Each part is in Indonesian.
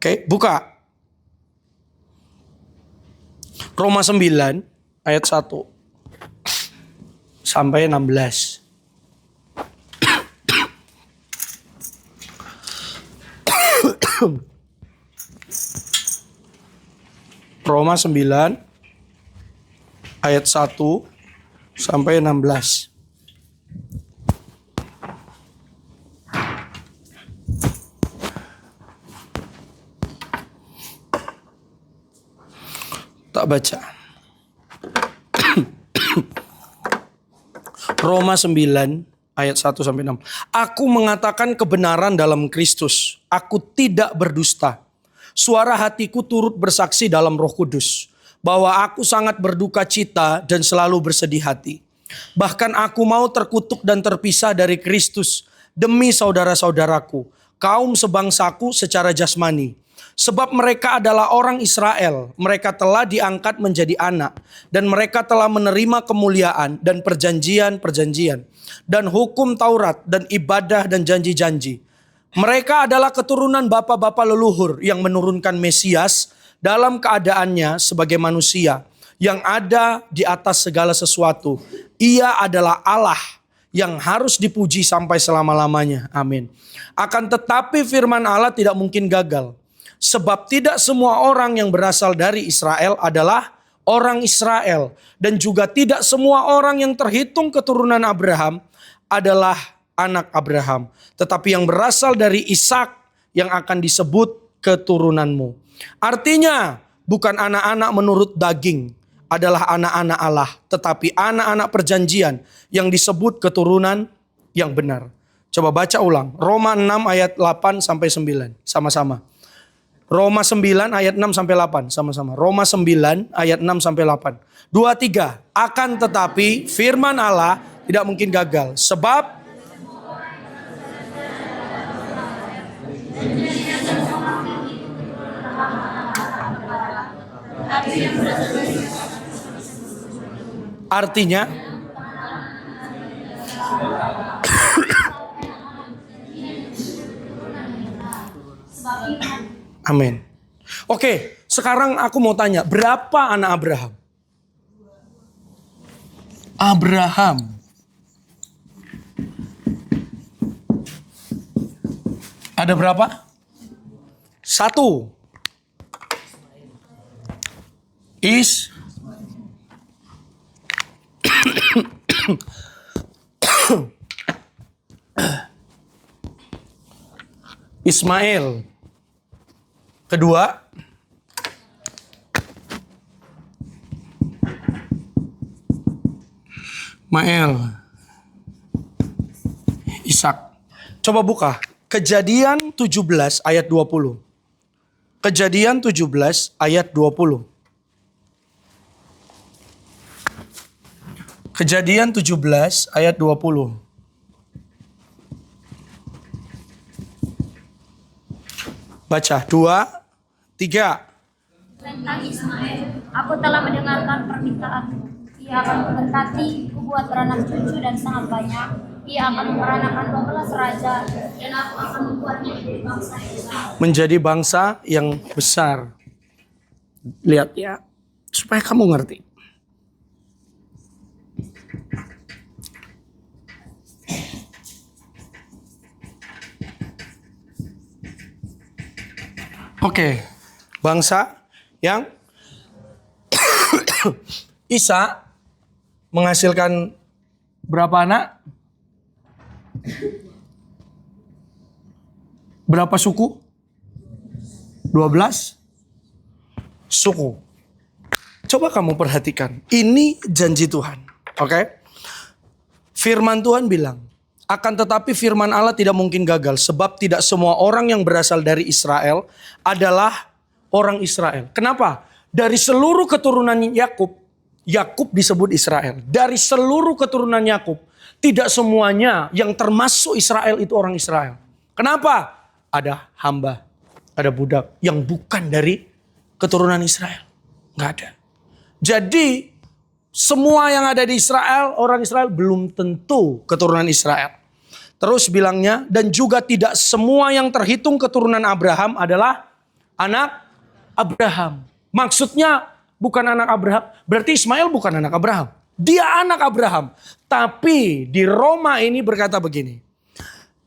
Oke, buka. Roma 9 ayat 1 sampai 16. Roma 9 ayat 1 sampai 16. Tak baca. Roma 9 ayat 1 sampai 6. Aku mengatakan kebenaran dalam Kristus. Aku tidak berdusta. Suara hatiku turut bersaksi dalam Roh Kudus bahwa aku sangat berduka cita dan selalu bersedih hati. Bahkan aku mau terkutuk dan terpisah dari Kristus demi saudara-saudaraku, kaum sebangsaku secara jasmani. Sebab mereka adalah orang Israel, mereka telah diangkat menjadi anak, dan mereka telah menerima kemuliaan dan perjanjian-perjanjian, dan hukum Taurat, dan ibadah dan janji-janji. Mereka adalah keturunan bapa-bapa leluhur yang menurunkan Mesias dalam keadaannya sebagai manusia, yang ada di atas segala sesuatu. Ia adalah Allah yang harus dipuji sampai selama-lamanya. Amin. Akan tetapi firman Allah tidak mungkin gagal. Sebab tidak semua orang yang berasal dari Israel adalah orang Israel. Dan juga tidak semua orang yang terhitung keturunan Abraham adalah anak Abraham. Tetapi yang berasal dari Ishak yang akan disebut keturunanmu. Artinya bukan anak-anak menurut daging adalah anak-anak Allah. Tetapi anak-anak perjanjian yang disebut keturunan yang benar. Coba baca ulang. Roma 6 ayat 8 sampai 9. Sama-sama. Roma 9 ayat 6 sampai 8 sama-sama. Roma 9 ayat 6 sampai 8. 2, 3. Akan tetapi firman Allah tidak mungkin gagal. Sebab artinya amin. Oke, sekarang aku mau tanya, berapa anak Abraham? Abraham. Ada berapa? 1. Ismail. Kedua, Mael. Ishak. Coba buka Kejadian 17 ayat 20. Kejadian 17 ayat 20. Kejadian 17 ayat 20. Baca 2, 3. Tentang Ismail, aku telah mendengarkan permintaanmu. Ia akan memberkati, kubuat beranak cucu dan sangat banyak. Ia akan memperanakan 12 raja, dan aku akan membuatnya menjadi bangsa yang besar. Menjadi bangsa yang besar. Lihat ya, supaya kamu ngerti. Oke, bangsa yang Isa menghasilkan berapa anak? Berapa suku? 12 suku. Coba kamu perhatikan, ini janji Tuhan. Oke? Firman Tuhan bilang, akan tetapi firman Allah tidak mungkin gagal. Sebab tidak semua orang yang berasal dari Israel adalah orang Israel. Kenapa? Dari seluruh keturunan Yakub, Yakub disebut Israel. Dari seluruh keturunan Yakub, tidak semuanya yang termasuk Israel itu orang Israel. Kenapa? Ada hamba, ada budak yang bukan dari keturunan Israel. Nggak ada. Jadi semua yang ada di Israel, orang Israel belum tentu keturunan Israel. Terus bilangnya, dan juga tidak semua yang terhitung keturunan Abraham adalah anak Abraham. Maksudnya bukan anak Abraham, berarti Ismail bukan anak Abraham. Dia anak Abraham. Tapi di Roma ini berkata begini,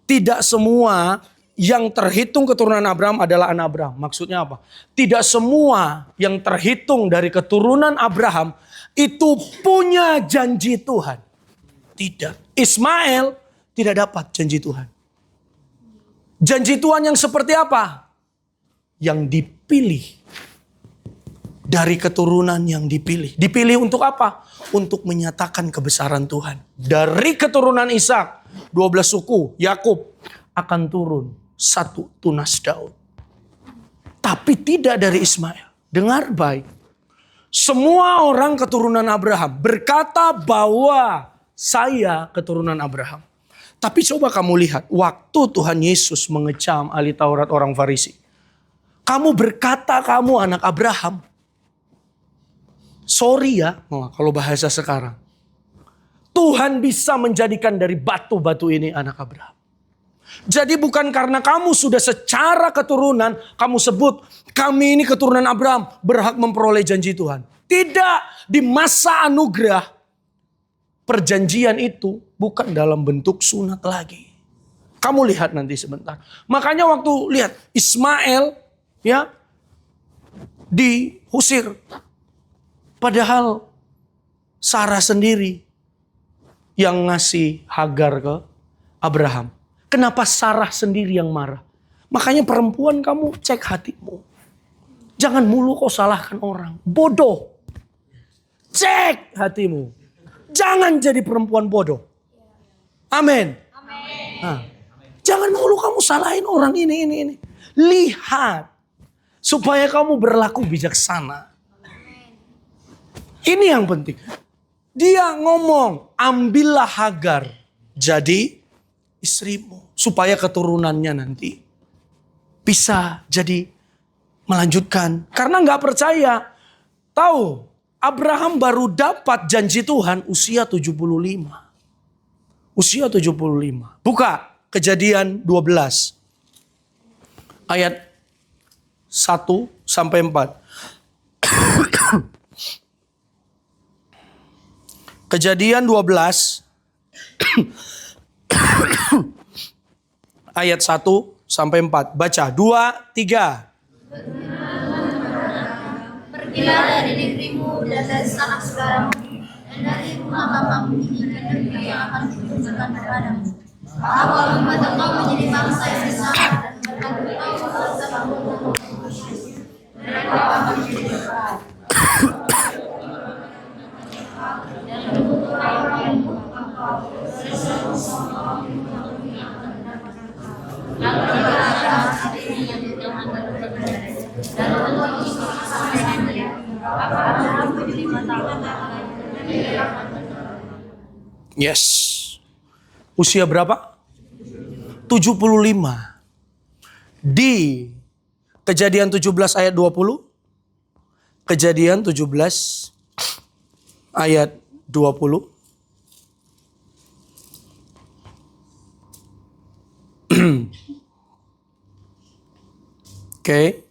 tidak semua yang terhitung keturunan Abraham adalah anak Abraham. Maksudnya apa? Tidak semua yang terhitung dari keturunan Abraham itu punya janji Tuhan. Tidak. Ismail tidak dapat janji Tuhan. Janji Tuhan yang seperti apa? Yang dipilih. Dari keturunan yang dipilih. Dipilih untuk apa? Untuk menyatakan kebesaran Tuhan. Dari keturunan Ishak, 12 suku, Yakub akan turun satu tunas Daud. Tapi tidak dari Ismail. Dengar baik. Semua orang keturunan Abraham berkata bahwa saya keturunan Abraham. Tapi coba kamu lihat, waktu Tuhan Yesus mengecam ahli Taurat orang Farisi. Kamu berkata kamu anak Abraham. Sorry ya, kalau bahasa sekarang. Tuhan bisa menjadikan dari batu-batu ini anak Abraham. Jadi bukan karena kamu sudah secara keturunan, kamu sebut kami ini keturunan Abraham, berhak memperoleh janji Tuhan. Tidak, di masa anugerah, perjanjian itu bukan dalam bentuk sunat lagi. Kamu lihat nanti sebentar. Makanya waktu lihat Ismail ya diusir. Padahal Sarah sendiri yang ngasih Hagar ke Abraham. Kenapa Sarah sendiri yang marah? Makanya perempuan kamu cek hatimu. Jangan mulu kau salahkan orang. Bodoh. Cek hatimu. Jangan jadi perempuan bodoh. Amin. Nah, jangan mulu kamu salahin orang ini. Lihat. Supaya kamu berlaku bijaksana. Ini yang penting. Dia ngomong, ambillah Hagar jadi istrimu. Supaya keturunannya nanti bisa jadi melanjutkan. Karena gak percaya. Tahu, Abraham baru dapat janji Tuhan usia 75. Usia 75. Buka Kejadian 12. Ayat 1 sampai 4. Kejadian 12 ayat 1 sampai 4. Baca 2, 3. Pergilah dari negerimu dan dari sanak saudaramu dan dari rumah bapamu ini ke negeri yang akan kutunjukkan kepadamu. Aku akan membuat engkau menjadi bangsa yang besar dan memberkati engkau bangsa bangsamu dan engkau akan menjadi berkat. Dan untuk orang yang engkau dan Yes. Usia berapa? 75. Di Kejadian 17 ayat 20. Kejadian 17 ayat 20. Oke.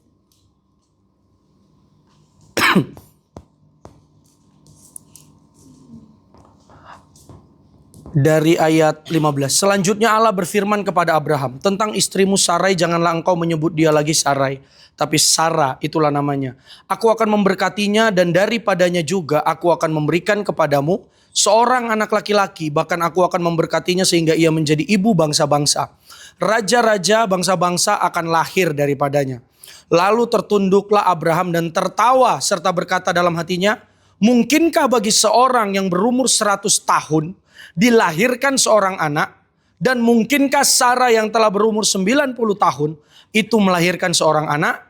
Dari ayat 15. Selanjutnya Allah berfirman kepada Abraham, tentang istrimu Sarai janganlah engkau menyebut dia lagi Sarai, tapi Sarah itulah namanya. Aku akan memberkatinya dan daripadanya juga aku akan memberikan kepadamu seorang anak laki-laki, bahkan aku akan memberkatinya sehingga ia menjadi ibu bangsa-bangsa. Raja-raja bangsa-bangsa akan lahir daripadanya. Lalu tertunduklah Abraham dan tertawa serta berkata dalam hatinya, mungkinkah bagi seorang yang berumur 100 tahun dilahirkan seorang anak, dan mungkinkah Sarah yang telah berumur 90 tahun itu melahirkan seorang anak?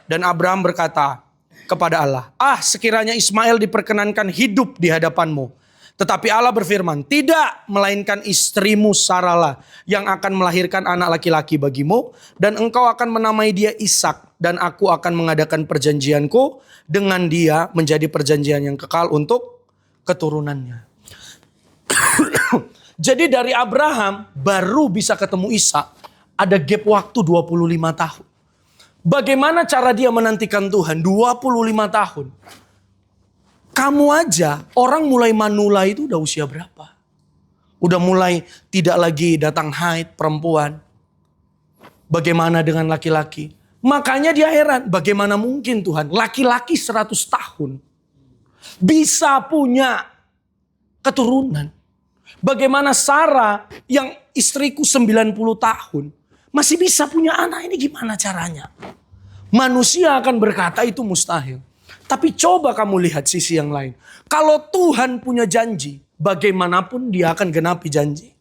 Dan Abraham berkata kepada Allah, sekiranya Ismail diperkenankan hidup di hadapanmu. Tetapi Allah berfirman, tidak, melainkan istrimu Sarah lah yang akan melahirkan anak laki-laki bagimu, dan engkau akan menamai dia Ishak, dan aku akan mengadakan perjanjianku dengan dia menjadi perjanjian yang kekal untuk keturunannya. Jadi dari Abraham baru bisa ketemu Ishak, ada gap waktu 25 tahun. Bagaimana cara dia menantikan Tuhan? 25 tahun. Kamu aja, orang mulai manula itu udah usia berapa? Udah mulai tidak lagi datang haid perempuan. Bagaimana dengan laki-laki? Makanya dia heran, bagaimana mungkin Tuhan? Laki-laki 100 tahun bisa punya keturunan. Bagaimana Sarah yang istriku 90 tahun masih bisa punya anak, ini gimana caranya? Manusia akan berkata itu mustahil. Tapi coba kamu lihat sisi yang lain. Kalau Tuhan punya janji, bagaimanapun dia akan genapi janji.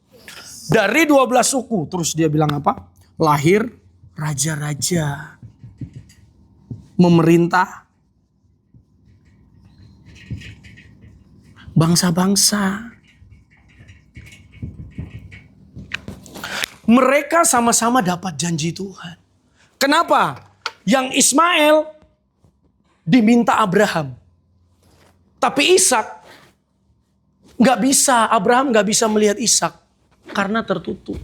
Dari 12 suku, terus dia bilang apa? Lahir raja-raja. Memerintah bangsa-bangsa. Mereka sama-sama dapat janji Tuhan. Kenapa? Yang Ismail diminta Abraham. Tapi Ishak gak bisa. Abraham gak bisa melihat Ishak. Karena tertutup.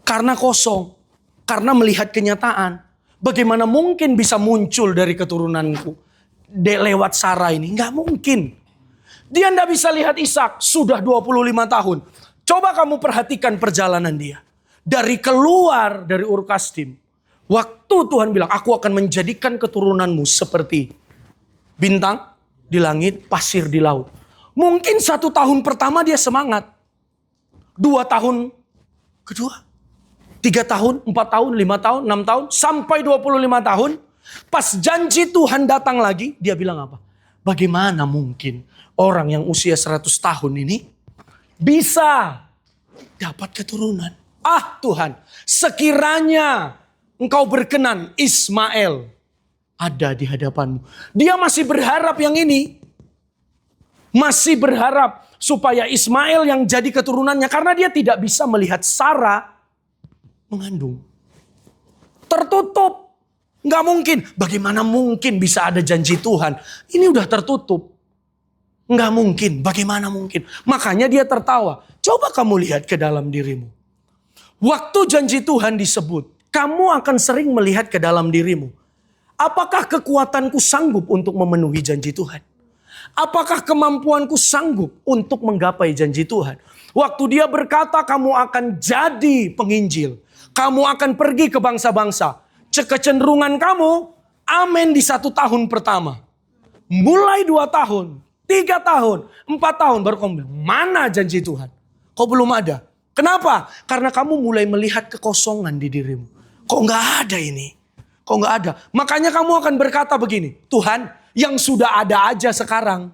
Karena kosong. Karena melihat kenyataan. Bagaimana mungkin bisa muncul dari keturunanku lewat Sarah ini? Gak mungkin. Dia gak bisa lihat Ishak. Sudah 25 tahun. Coba kamu perhatikan perjalanan dia. Dari keluar dari Ur Kasdim. Waktu Tuhan bilang, aku akan menjadikan keturunanmu seperti bintang di langit, pasir di laut. Mungkin 1 tahun pertama dia semangat. 2 tahun kedua. 3 tahun, 4 tahun, 5 tahun, 6 tahun. Sampai 25 tahun. Pas janji Tuhan datang lagi, dia bilang apa? Bagaimana mungkin orang yang usia 100 tahun ini bisa dapat keturunan? Ah Tuhan, sekiranya Engkau berkenan Ismail ada di hadapanmu. Dia masih berharap yang ini. Masih berharap supaya Ismail yang jadi keturunannya. Karena dia tidak bisa melihat Sarah mengandung. Tertutup. Nggak mungkin. Bagaimana mungkin bisa ada janji Tuhan? Ini udah tertutup. Nggak mungkin. Bagaimana mungkin? Makanya dia tertawa. Coba kamu lihat ke dalam dirimu. Waktu janji Tuhan disebut, kamu akan sering melihat ke dalam dirimu. Apakah kekuatanku sanggup untuk memenuhi janji Tuhan? Apakah kemampuanku sanggup untuk menggapai janji Tuhan? Waktu dia berkata kamu akan jadi penginjil. Kamu akan pergi ke bangsa-bangsa. Kecenderungan kamu, amin di 1 tahun pertama. Mulai 2 tahun, 3 tahun, 4 tahun baru kamu bilang, mana janji Tuhan? Kok belum ada? Kenapa? Karena kamu mulai melihat kekosongan di dirimu. Kok nggak ada ini? Kok nggak ada? Makanya kamu akan berkata begini, Tuhan yang sudah ada aja sekarang.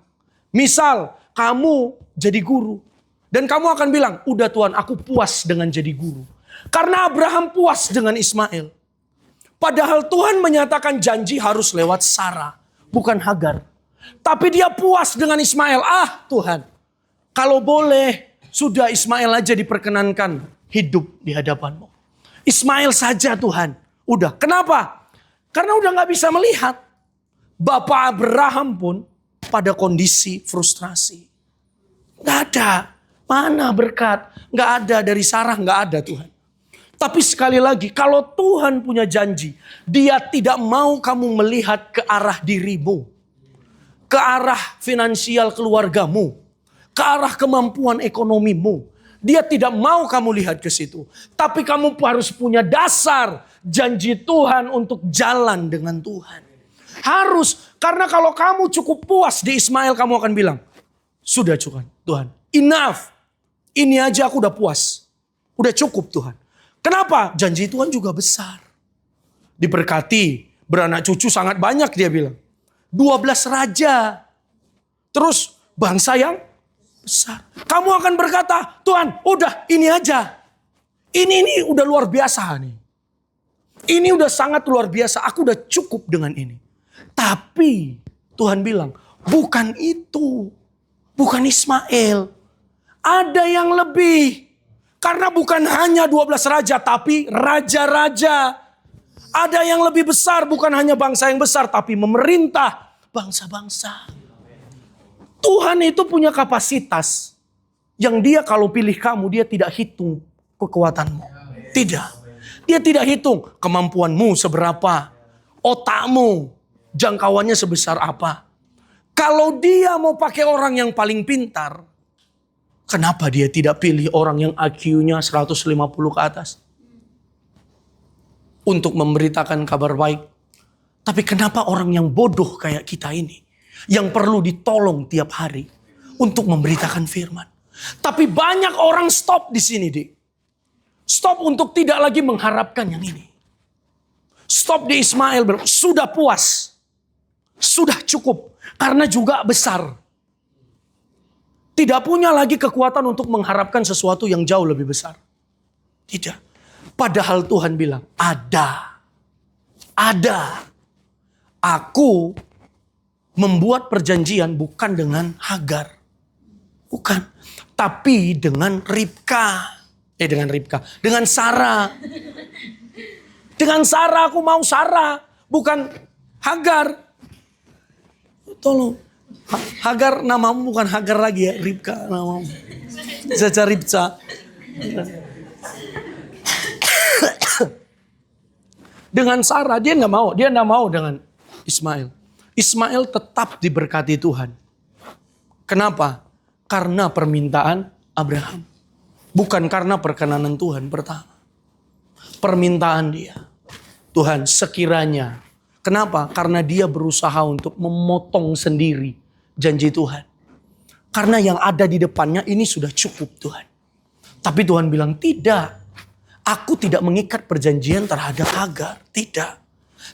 Misal kamu jadi guru. Dan kamu akan bilang, udah Tuhan aku puas dengan jadi guru. Karena Abraham puas dengan Ismail. Padahal Tuhan menyatakan janji harus lewat Sarah. Bukan Hagar. Tapi dia puas dengan Ismail. Ah Tuhan, kalau boleh sudah Ismail aja diperkenankan hidup di hadapanmu. Ismail saja Tuhan. Udah. Kenapa? Karena udah gak bisa melihat. Bapak Abraham pun pada kondisi frustrasi. Gak ada. Mana berkat? Gak ada dari Sarah, gak ada Tuhan. Tapi sekali lagi, kalau Tuhan punya janji, dia tidak mau kamu melihat ke arah dirimu. Ke arah finansial keluargamu. Ke arah kemampuan ekonomimu. Dia tidak mau kamu lihat ke situ. Tapi kamu harus punya dasar janji Tuhan untuk jalan dengan Tuhan. Harus. Karena kalau kamu cukup puas di Ismail, kamu akan bilang, sudah Tuhan. Enough. Ini aja aku udah puas. Udah cukup Tuhan. Kenapa? Janji Tuhan juga besar. Diberkati. Beranak cucu sangat banyak dia bilang. 12 raja. Terus bangsa yang besar. Kamu akan berkata, Tuhan udah ini aja. Ini udah luar biasa nih. Ini udah sangat luar biasa. Aku udah cukup dengan ini. Tapi Tuhan bilang, bukan itu. Bukan Ismail. Ada yang lebih. Karena bukan hanya 12 raja, tapi raja-raja. Ada yang lebih besar, bukan hanya bangsa yang besar, tapi memerintah bangsa-bangsa. Tuhan itu punya kapasitas yang dia kalau pilih kamu, dia tidak hitung kekuatanmu. Tidak. Dia tidak hitung kemampuanmu seberapa. otakmu jangkauannya sebesar apa. Kalau dia mau pakai orang yang paling pintar, kenapa dia tidak pilih orang yang IQ-nya 150 ke atas? Untuk memberitakan kabar baik. Tapi kenapa orang yang bodoh kayak kita ini, yang perlu ditolong tiap hari untuk memberitakan firman. Tapi banyak orang stop di sini, Dik. Stop untuk tidak lagi mengharapkan yang ini. Stop di Ismail, sudah puas. Sudah cukup. Karena juga besar. Tidak punya lagi kekuatan untuk mengharapkan sesuatu yang jauh lebih besar. Tidak. Padahal Tuhan bilang, ada. Ada. Aku membuat perjanjian bukan dengan Hagar. Bukan. Tapi dengan Ribka. Dengan Sarah. Dengan Sarah, aku mau Sarah. Bukan Hagar. Tolong. Hagar namamu bukan Hagar lagi ya. Ribka namamu. Caca Ribca. Dengan Sarah, dia nggak mau. Dia nggak mau dengan Ismail. Ismail tetap diberkati Tuhan. Kenapa? Karena permintaan Abraham. Bukan karena perkenanan Tuhan pertama. Permintaan dia. Tuhan sekiranya. Kenapa? Karena dia berusaha untuk memotong sendiri janji Tuhan. Karena yang ada di depannya ini sudah cukup Tuhan. Tapi Tuhan bilang tidak. Aku tidak mengikat perjanjian terhadap Hagar. Tidak.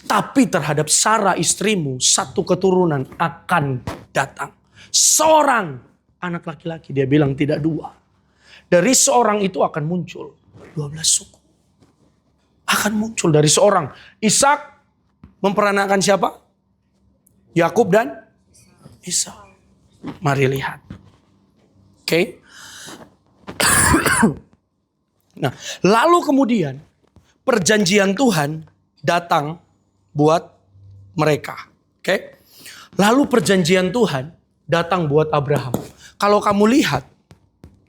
Tapi terhadap Sarah istrimu satu keturunan akan datang. Seorang anak laki-laki, dia bilang tidak dua. Dari seorang itu akan muncul 12 suku. Akan muncul dari seorang. Ishak memperanakan siapa? Yakub dan Ishak. Mari lihat. Oke. Nah, lalu kemudian perjanjian Tuhan datang buat mereka. Oke. Lalu perjanjian Tuhan datang buat Abraham. Kalau kamu lihat,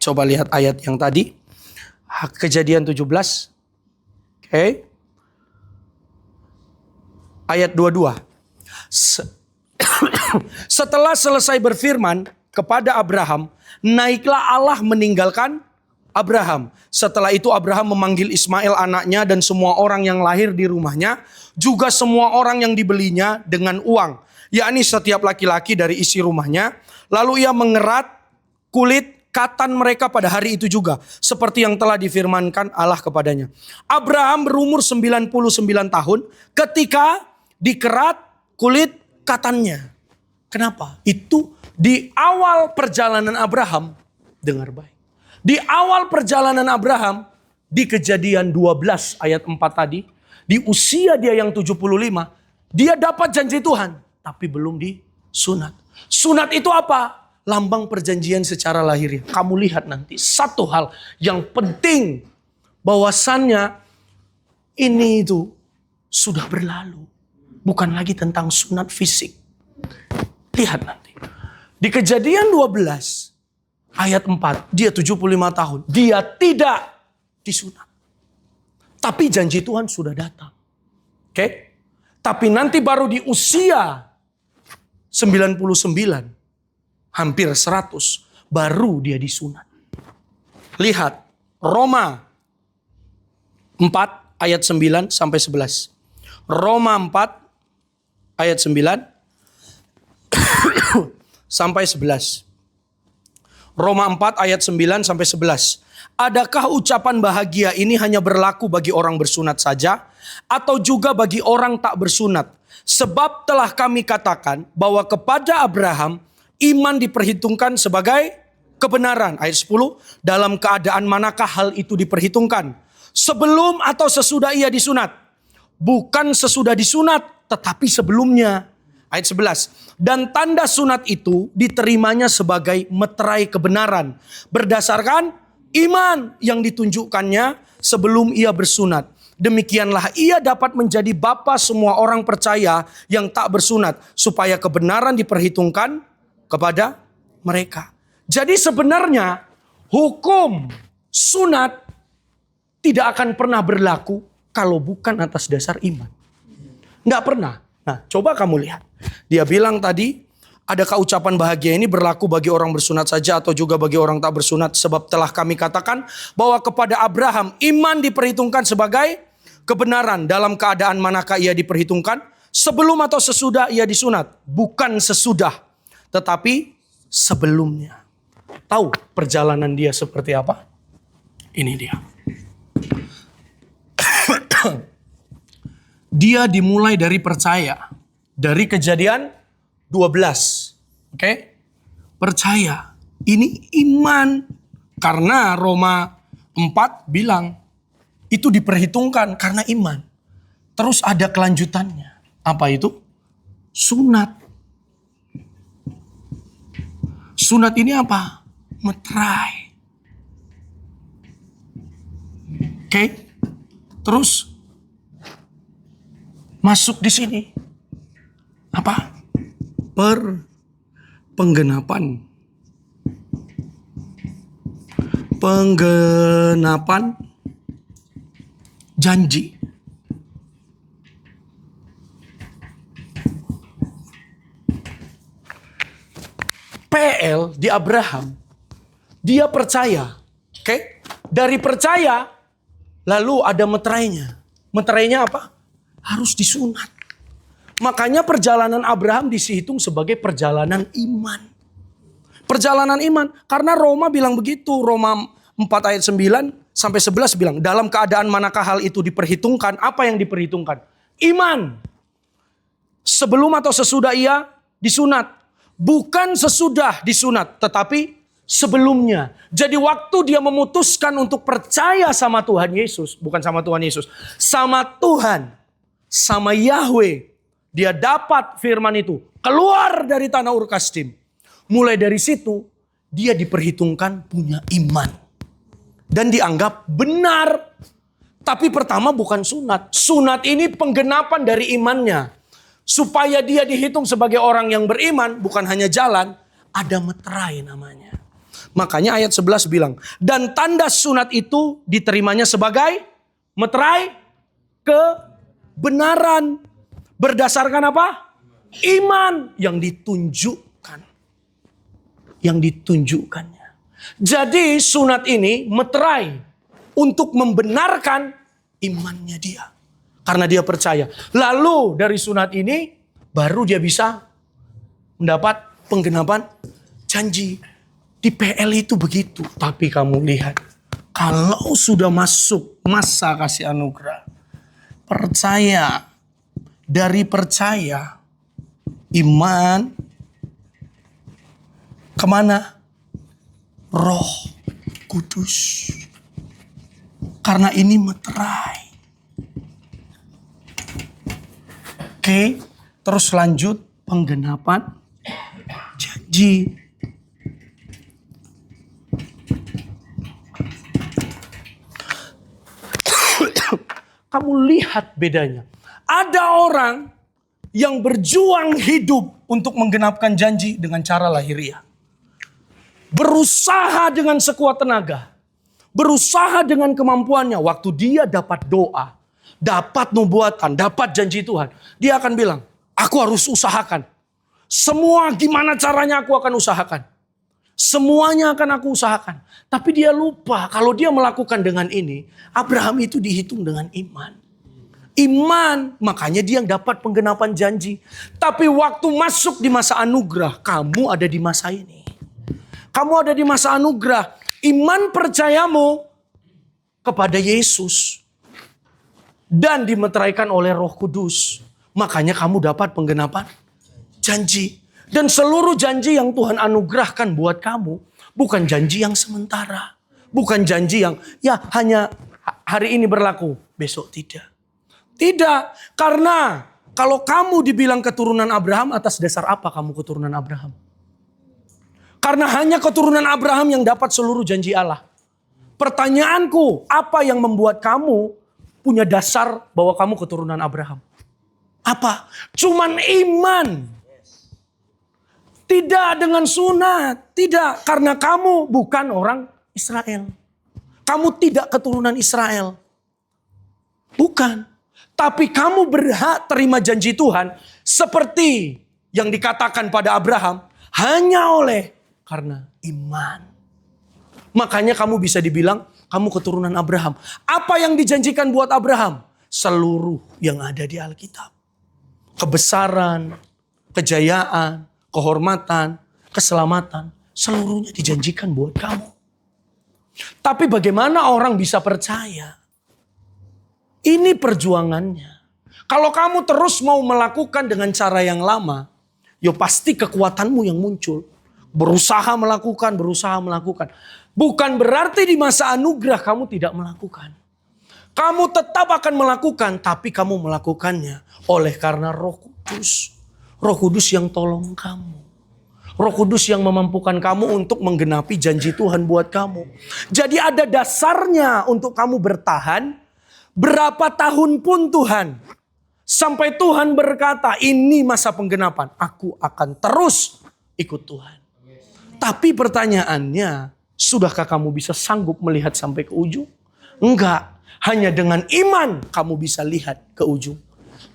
coba lihat ayat yang tadi. Kejadian 17. Oke. Ayat 22. Setelah selesai berfirman kepada Abraham, naiklah Allah meninggalkan Abraham. Setelah itu Abraham memanggil Ismail anaknya dan semua orang yang lahir di rumahnya, juga semua orang yang dibelinya dengan uang, yakni setiap laki-laki dari isi rumahnya. Lalu ia mengerat kulit katan mereka pada hari itu juga, seperti yang telah difirmankan Allah kepadanya. Abraham berumur 99 tahun ketika dikerat kulit katannya. Kenapa? Itu di awal perjalanan Abraham. Dengar baik. Di awal perjalanan Abraham, di Kejadian 12 ayat 4 tadi, di usia dia yang 75, dia dapat janji Tuhan, tapi belum disunat. Sunat itu apa? Lambang perjanjian secara lahiriah. Kamu lihat nanti satu hal yang penting, bahwasannya ini itu sudah berlalu. Bukan lagi tentang sunat fisik. Lihat nanti. Di Kejadian 12 ayat 4, dia 75 tahun. Dia tidak disunat. Tapi janji Tuhan sudah datang. Oke? Tapi nanti baru di usia 99, hampir 100, baru dia disunat. Lihat, Roma 4 ayat 9 sampai 11. Roma 4 ayat 9 sampai 11. Roma 4 ayat 9 sampai 11. Adakah ucapan bahagia ini hanya berlaku bagi orang bersunat saja, atau juga bagi orang tak bersunat? Sebab telah kami katakan bahwa kepada Abraham iman diperhitungkan sebagai kebenaran. Ayat 10, dalam keadaan manakah hal itu diperhitungkan? Sebelum atau sesudah ia disunat? Bukan sesudah disunat, tetapi sebelumnya. Ayat 11, dan tanda sunat itu diterimanya sebagai meterai kebenaran berdasarkan iman yang ditunjukkannya sebelum ia bersunat. Demikianlah ia dapat menjadi bapa semua orang percaya yang tak bersunat, supaya kebenaran diperhitungkan kepada mereka. Jadi sebenarnya hukum sunat tidak akan pernah berlaku kalau bukan atas dasar iman. Nggak pernah. Nah, coba kamu lihat. Dia bilang tadi, adakah ucapan bahagia ini berlaku bagi orang bersunat saja atau juga bagi orang tak bersunat? Sebab telah kami katakan bahwa kepada Abraham iman diperhitungkan sebagai kebenaran. Dalam keadaan manakah ia diperhitungkan? Sebelum atau sesudah ia disunat? Bukan sesudah, tetapi sebelumnya. Tahu perjalanan dia seperti apa? Ini dia. Dia dimulai dari percaya. Dari Kejadian 12. Oke? Percaya. Ini iman. Karena Roma 4 bilang itu diperhitungkan karena iman. Terus ada kelanjutannya. Apa itu? Sunat. Sunat ini apa? Meterai. Oke? Terus masuk di sini. Apa? Penggenapan. Penggenapan janji. PL di Abraham, dia percaya. Oke? Dari percaya, lalu ada meterainya. Meterainya apa? Harus disunat. Makanya perjalanan Abraham dihitung sebagai perjalanan iman. Perjalanan iman. Karena Roma bilang begitu. Roma 4 ayat 9 sampai 11 bilang. Dalam keadaan manakah hal itu diperhitungkan? Apa yang diperhitungkan? Iman. Sebelum atau sesudah ia disunat. Bukan sesudah disunat. Tetapi sebelumnya. Jadi waktu dia memutuskan untuk percaya sama Tuhan Yesus. Bukan sama Tuhan Yesus. Sama Tuhan. Sama Yahweh. Dia dapat firman itu. Keluar dari tanah Ur Kasdim. Mulai dari situ. Dia diperhitungkan punya iman. Dan dianggap benar. Tapi pertama bukan sunat. Sunat ini penggenapan dari imannya. Supaya dia dihitung sebagai orang yang beriman. Bukan hanya jalan. Ada meterai namanya. Makanya ayat 11 bilang. Dan tanda sunat itu diterimanya sebagai meterai kebenaran. Berdasarkan apa? Iman yang ditunjukkan. Yang ditunjukkannya. Jadi sunat ini meterai untuk membenarkan imannya dia. Karena dia percaya. Lalu dari sunat ini baru dia bisa mendapat penggenapan janji. Di PL itu begitu. Tapi kamu lihat. Kalau sudah masuk masa kasih anugerah. Percaya. Dari percaya, iman, kemana? Roh Kudus. Karena ini meterai. Oke, terus lanjut penggenapan janji. Kamu lihat bedanya. Ada orang yang berjuang hidup untuk menggenapkan janji dengan cara lahiriah. Berusaha dengan sekuat tenaga. Berusaha dengan kemampuannya. Waktu dia dapat doa, dapat nubuatan, dapat janji Tuhan. Dia akan bilang, aku harus usahakan. Semua gimana caranya aku akan usahakan. Semuanya akan aku usahakan. Tapi dia lupa kalau dia melakukan dengan ini, Abraham itu dihitung dengan iman. Iman, makanya dia yang dapat penggenapan janji. Tapi waktu masuk di masa anugerah, kamu ada di masa ini. Kamu ada di masa anugerah. Iman percayamu kepada Yesus. Dan dimeteraikan oleh Roh Kudus. Makanya kamu dapat penggenapan janji. Dan seluruh janji yang Tuhan anugerahkan buat kamu, bukan janji yang sementara. Bukan janji yang ya hanya hari ini berlaku, besok tidak. Tidak, karena kalau kamu dibilang keturunan Abraham, atas dasar apa kamu keturunan Abraham? Karena hanya keturunan Abraham yang dapat seluruh janji Allah. Pertanyaanku, apa yang membuat kamu punya dasar bahwa kamu keturunan Abraham? Apa? Cuman iman. Tidak dengan sunat. Tidak, karena kamu bukan orang Israel. Kamu tidak keturunan Israel. Bukan. Tapi kamu berhak terima janji Tuhan seperti yang dikatakan pada Abraham hanya oleh karena iman. Makanya kamu bisa dibilang kamu keturunan Abraham. Apa yang dijanjikan buat Abraham? Seluruh yang ada di Alkitab. Kebesaran, kejayaan, kehormatan, keselamatan. Seluruhnya dijanjikan buat kamu. Tapi bagaimana orang bisa percaya? Ini perjuangannya. Kalau kamu terus mau melakukan dengan cara yang lama, ya pasti kekuatanmu yang muncul. Berusaha melakukan. Bukan berarti di masa anugerah kamu tidak melakukan. Kamu tetap akan melakukan, tapi kamu melakukannya oleh karena Roh Kudus. Roh Kudus yang tolong kamu. Roh Kudus yang memampukan kamu untuk menggenapi janji Tuhan buat kamu. Jadi ada dasarnya untuk kamu bertahan. Berapa tahun pun Tuhan. Sampai Tuhan berkata, ini masa penggenapan. Aku akan terus ikut Tuhan. Tapi pertanyaannya, sudahkah kamu bisa sanggup melihat sampai ke ujung? Enggak. Hanya dengan iman kamu bisa lihat ke ujung.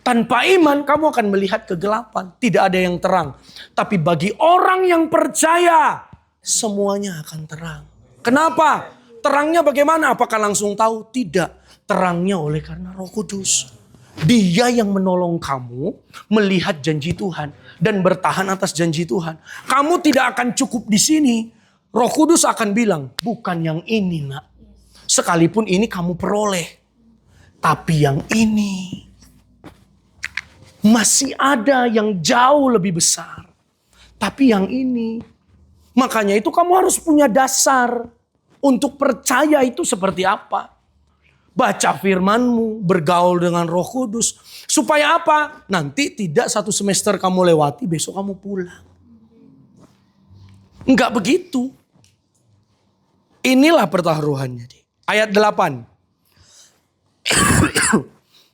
Tanpa iman kamu akan melihat kegelapan. Tidak ada yang terang. Tapi bagi orang yang percaya, semuanya akan terang. Kenapa? Terangnya bagaimana? Apakah langsung tahu? Tidak. Terangnya oleh karena Roh Kudus. Dia yang menolong kamu melihat janji Tuhan dan bertahan atas janji Tuhan. Kamu tidak akan cukup di sini. Roh Kudus akan bilang, bukan yang ini nak. Sekalipun ini kamu peroleh. Tapi yang ini masih ada yang jauh lebih besar. Tapi yang ini. Makanya itu kamu harus punya dasar untuk percaya itu seperti apa. Baca firman-Mu, bergaul dengan Roh Kudus. Supaya apa? Nanti tidak satu semester kamu lewati, besok kamu pulang. Enggak begitu. Inilah pertaruhannya. Ayat 8.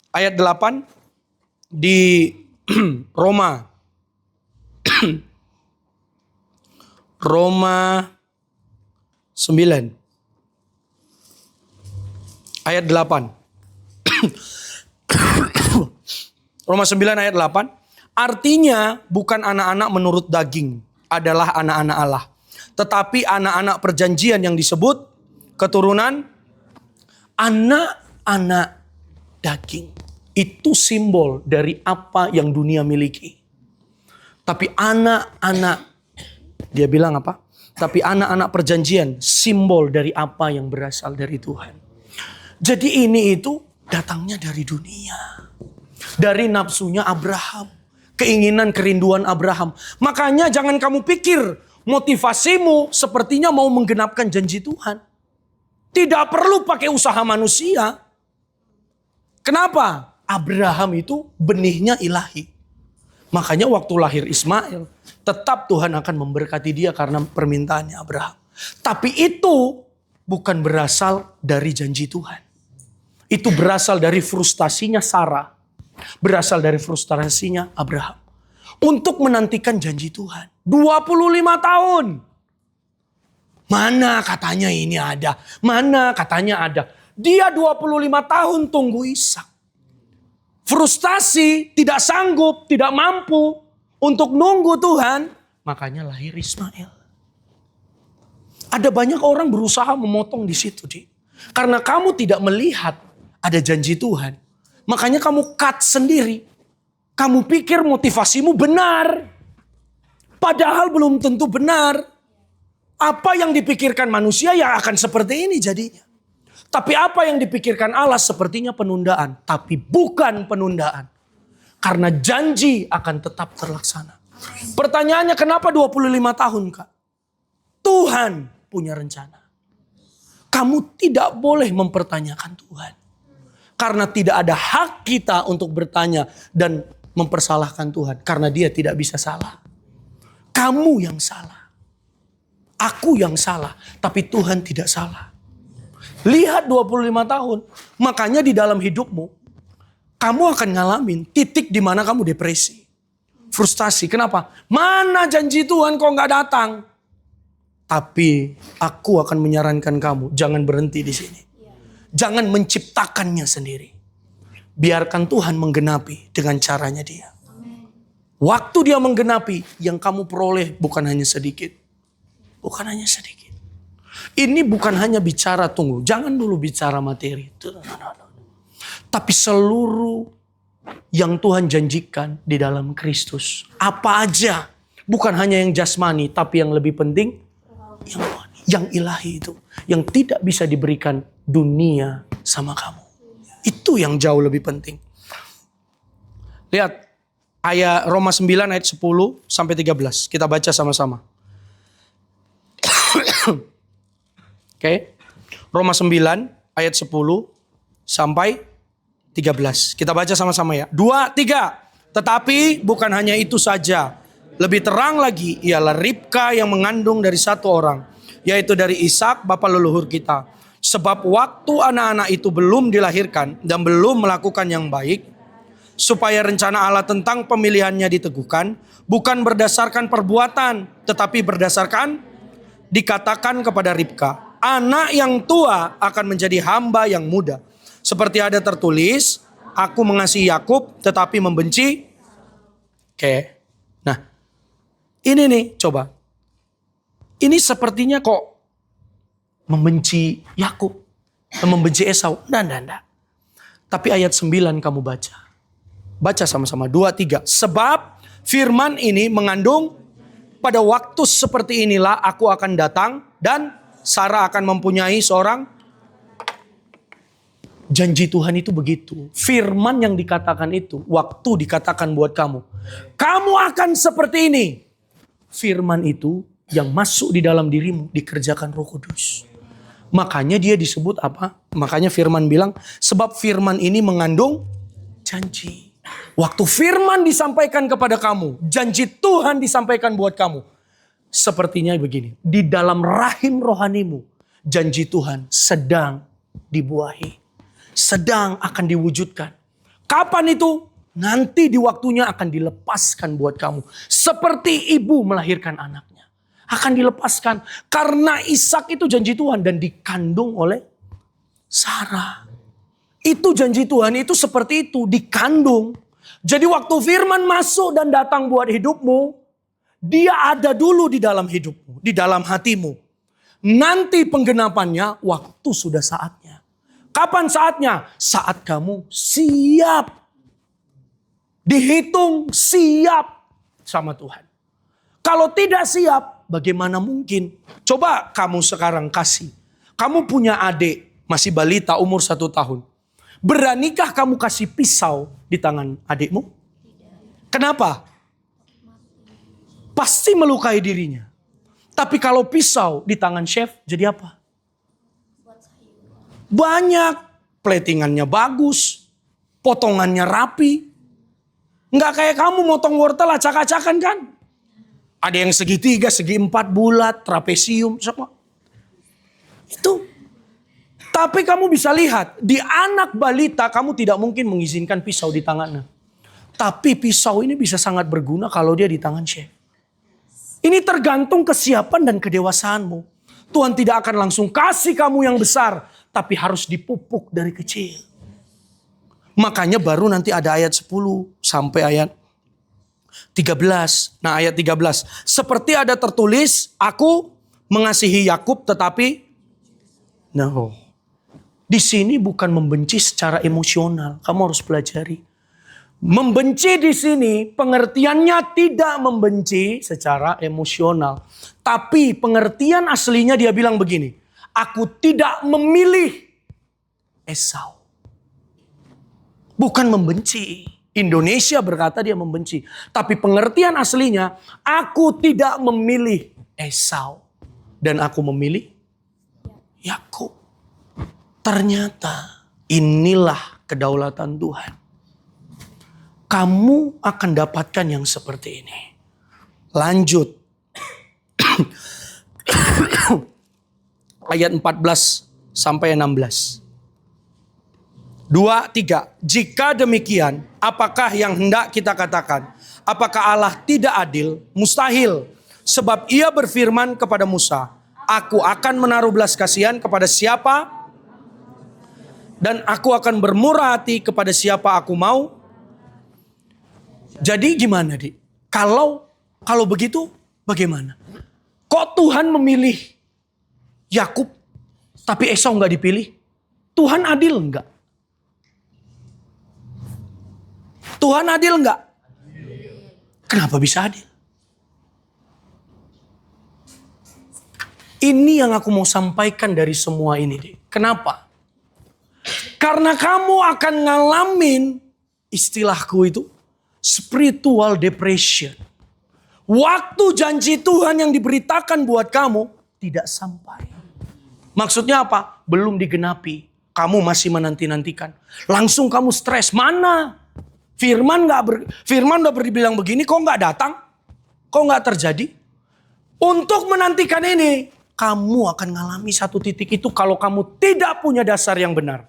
Ayat 8 di Roma. Roma 9. Ayat 8. Roma 9 ayat 8. Artinya bukan anak-anak menurut daging adalah anak-anak Allah. Tetapi anak-anak perjanjian yang disebut keturunan anak-anak daging. Itu simbol dari apa yang dunia miliki. Tapi anak-anak, dia bilang apa? Tapi anak-anak perjanjian simbol dari apa yang berasal dari Tuhan. Jadi ini itu datangnya dari dunia. Dari nafsunya Abraham. Keinginan kerinduan Abraham. Makanya jangan kamu pikir motivasimu sepertinya mau menggenapkan janji Tuhan. Tidak perlu pakai usaha manusia. Kenapa? Abraham itu benihnya ilahi. Makanya waktu lahir Ismail, tetap Tuhan akan memberkati dia karena permintaannya Abraham. Tapi itu bukan berasal dari janji Tuhan. Itu berasal dari frustasinya Sarah. Berasal dari frustasinya Abraham. Untuk menantikan janji Tuhan. 25 tahun. Mana katanya ini ada. Mana katanya ada. Dia 25 tahun tunggu Ishak. Frustasi, tidak sanggup, tidak mampu. Untuk nunggu Tuhan. Makanya lahir Ismail. Ada banyak orang berusaha memotong di situ. Karena kamu tidak melihat ada janji Tuhan. Makanya kamu cut sendiri. Kamu pikir motivasimu benar. Padahal belum tentu benar. Apa yang dipikirkan manusia ya akan seperti ini jadinya. Tapi apa yang dipikirkan Allah sepertinya penundaan. Tapi bukan penundaan. Karena janji akan tetap terlaksana. Pertanyaannya kenapa 25 tahun Kak? Tuhan punya rencana. Kamu tidak boleh mempertanyakan Tuhan. Karena tidak ada hak kita untuk bertanya dan mempersalahkan Tuhan. Karena dia tidak bisa salah. Kamu yang salah. Aku yang salah. Tapi Tuhan tidak salah. Lihat 25 tahun. Makanya di dalam hidupmu. Kamu akan ngalamin titik di mana kamu depresi. Frustasi. Kenapa? Mana janji Tuhan kok gak datang? Tapi aku akan menyarankan kamu. Jangan berhenti di sini. Jangan menciptakannya sendiri. Biarkan Tuhan menggenapi dengan caranya dia. Waktu dia menggenapi, yang kamu peroleh bukan hanya sedikit. Bukan hanya sedikit. Ini bukan hanya bicara, tunggu, jangan dulu bicara materi. Tapi seluruh yang Tuhan janjikan di dalam Kristus. Apa aja. Bukan hanya yang jasmani, tapi yang lebih penting, yang ilahi itu. Yang tidak bisa diberikan dunia sama kamu. Itu yang jauh lebih penting. Lihat, ayat Roma 9 ayat 10 sampai 13. Kita baca sama-sama. Oke. Roma 9 ayat 10 sampai 13. Kita baca sama-sama ya. 2, 3. Tetapi bukan hanya itu saja. Lebih terang lagi ialah Ribka yang mengandung dari satu orang. Yaitu dari Ishak bapa leluhur kita. Sebab waktu anak-anak itu belum dilahirkan dan belum melakukan yang baik. Supaya rencana Allah tentang pemilihannya diteguhkan. Bukan berdasarkan perbuatan. Tetapi berdasarkan dikatakan kepada Ribka. Anak yang tua akan menjadi hamba yang muda. Seperti ada tertulis, aku mengasihi Yakub tetapi membenci. Oke. Nah, ini nih coba. Ini sepertinya kok membenci Yakub, membenci Esau. Nggak. Tapi ayat 9 kamu baca. Baca sama-sama 2, 3. Sebab firman ini mengandung pada waktu seperti inilah aku akan datang dan Sarah akan mempunyai seorang. Janji Tuhan itu begitu. Firman yang dikatakan itu, waktu dikatakan buat kamu. Kamu akan seperti ini. Firman itu yang masuk di dalam dirimu dikerjakan Roh Kudus. Makanya dia disebut apa? Makanya firman bilang, sebab firman ini mengandung janji. Waktu firman disampaikan kepada kamu, janji Tuhan disampaikan buat kamu. Sepertinya begini, di dalam rahim rohanimu, janji Tuhan sedang dibuahi. Sedang akan diwujudkan. Kapan itu? Nanti di waktunya akan dilepaskan buat kamu. Seperti ibu melahirkan anaknya. Akan dilepaskan. Karena Ishak itu janji Tuhan dan dikandung oleh Sarah. Itu janji Tuhan itu seperti itu. Dikandung. Jadi waktu firman masuk dan datang buat hidupmu. Dia ada dulu di dalam hidupmu. Di dalam hatimu. Nanti penggenapannya waktu sudah saatnya. Kapan saatnya? Saat kamu siap. Dihitung siap sama Tuhan. Kalau tidak siap, bagaimana mungkin? Coba kamu sekarang kasih. Kamu punya adik, masih balita umur 1 tahun. Beranikah kamu kasih pisau di tangan adikmu? Kenapa? Pasti melukai dirinya. Tapi kalau pisau di tangan chef, jadi apa? Banyak, platingannya bagus, potongannya rapi. Nggak kayak kamu motong wortel acak-acakan kan? Ada yang segitiga, segi 4 bulat, trapesium, semua. Itu. Tapi kamu bisa lihat, di anak balita kamu tidak mungkin mengizinkan pisau di tangannya. Tapi pisau ini bisa sangat berguna kalau dia di tangan chef. Ini tergantung kesiapan dan kedewasaanmu. Tuhan tidak akan langsung kasih kamu yang besar. Tapi harus dipupuk dari kecil. Makanya baru nanti ada ayat 10 sampai ayat 13. Nah ayat 13. Seperti ada tertulis, aku mengasihi Yakub tetapi. No. Di sini bukan membenci secara emosional. Kamu harus pelajari. Membenci di sini pengertiannya tidak membenci secara emosional. Tapi pengertian aslinya dia bilang begini. Aku tidak memilih Esau. Bukan membenci. Indonesia berkata dia membenci. Tapi pengertian aslinya, aku tidak memilih Esau. Dan aku memilih Yakub. Ternyata inilah kedaulatan Tuhan. Kamu akan dapatkan yang seperti ini. Lanjut. Ayat 14 sampai 16. 2, 3. Jika demikian, apakah yang hendak kita katakan? Apakah Allah tidak adil? Mustahil. Sebab ia berfirman kepada Musa, aku akan menaruh belas kasihan kepada siapa Dan aku akan bermurah hati kepada siapa aku mau. Jadi gimana, Dik? Kalau begitu bagaimana? Kok Tuhan memilih Yakub tapi Esau nggak dipilih? Tuhan adil nggak? Tuhan adil nggak? Kenapa bisa adil? Ini yang aku mau sampaikan dari semua ini, Dik. Kenapa? Karena kamu akan ngalamin istilahku itu spiritual depression. Waktu janji Tuhan yang diberitakan buat kamu tidak sampai. Maksudnya apa? Belum digenapi. Kamu masih menanti-nantikan. Langsung kamu stres. Mana? Firman udah bilang begini, kok nggak datang? Kok nggak terjadi? Untuk menantikan ini, kamu akan mengalami satu titik itu kalau kamu tidak punya dasar yang benar.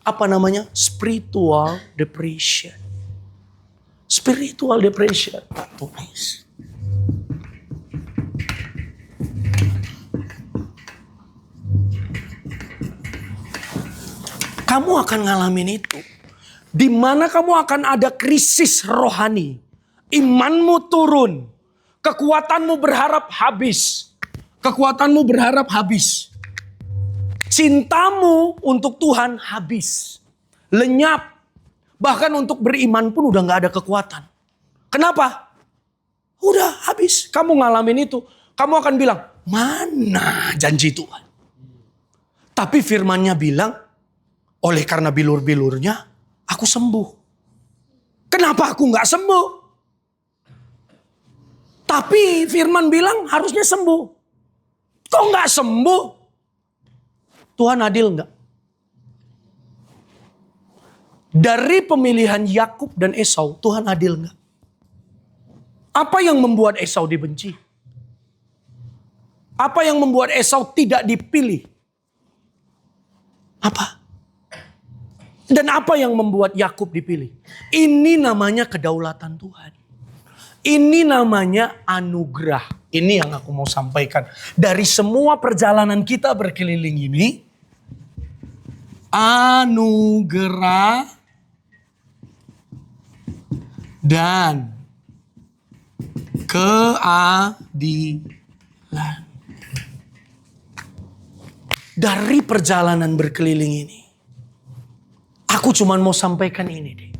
Apa namanya? Spiritual depression. Spiritual depression. Tulis. Kamu akan ngalamin itu. Di mana kamu akan ada krisis rohani. Imanmu turun. Kekuatanmu berharap habis. Kekuatanmu berharap habis. Cintamu untuk Tuhan habis. Lenyap. Bahkan untuk beriman pun udah gak ada kekuatan. Kenapa? Udah habis. Kamu ngalamin itu. Kamu akan bilang, mana janji Tuhan? Tapi firmannya bilang, oleh karena bilur-bilurnya, aku sembuh. Kenapa aku gak sembuh? Tapi firman bilang harusnya sembuh. Kok gak sembuh? Tuhan adil gak? Dari pemilihan Yakub dan Esau, Tuhan adil gak? Apa yang membuat Esau dibenci? Apa yang membuat Esau tidak dipilih? Apa? Dan apa yang membuat Yakub dipilih? Ini namanya kedaulatan Tuhan. Ini namanya anugerah. Ini yang aku mau sampaikan. Dari semua perjalanan kita berkeliling ini, anugerah dan keadilan. Dari perjalanan berkeliling ini, aku cuma mau sampaikan ini deh.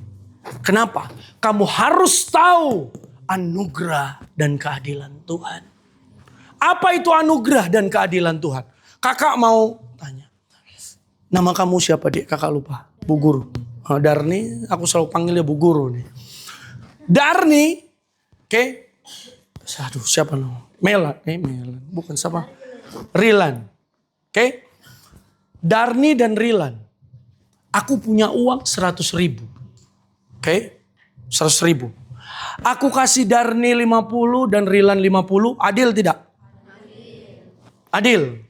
Kenapa? Kamu harus tahu anugerah dan keadilan Tuhan. Apa itu anugerah dan keadilan Tuhan? Kakak mau tanya. Nama kamu siapa, Dik? Kakak lupa. Bu Guru. Darni, aku selalu panggilnya Bu Guru nih. Darni, oke. Aduh, siapa nama? Melan. Bukan siapa? Rilan. Oke. Darni dan Rilan. Aku punya uang 100.000. Oke. 100.000. Aku kasih Darni 50 dan Rilan 50. Adil tidak? Adil.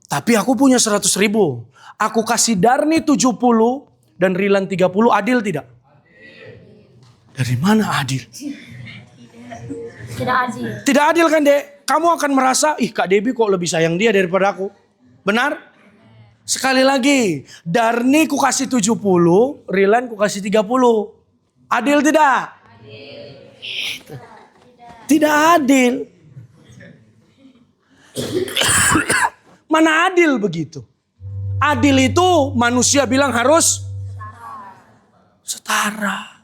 Tapi aku punya 100.000. Aku kasih Darni 70 dan Rilan 30. Adil tidak? Dari mana adil? Tidak adil. Tidak adil kan, Dek? Kamu akan merasa, Kak Debbie kok lebih sayang dia daripada aku. Benar? Sekali lagi, Darni ku kasih 70, Rilan ku kasih 30. Adil tidak? Adil. Tidak adil. Mana adil begitu? Adil itu manusia bilang harus setara.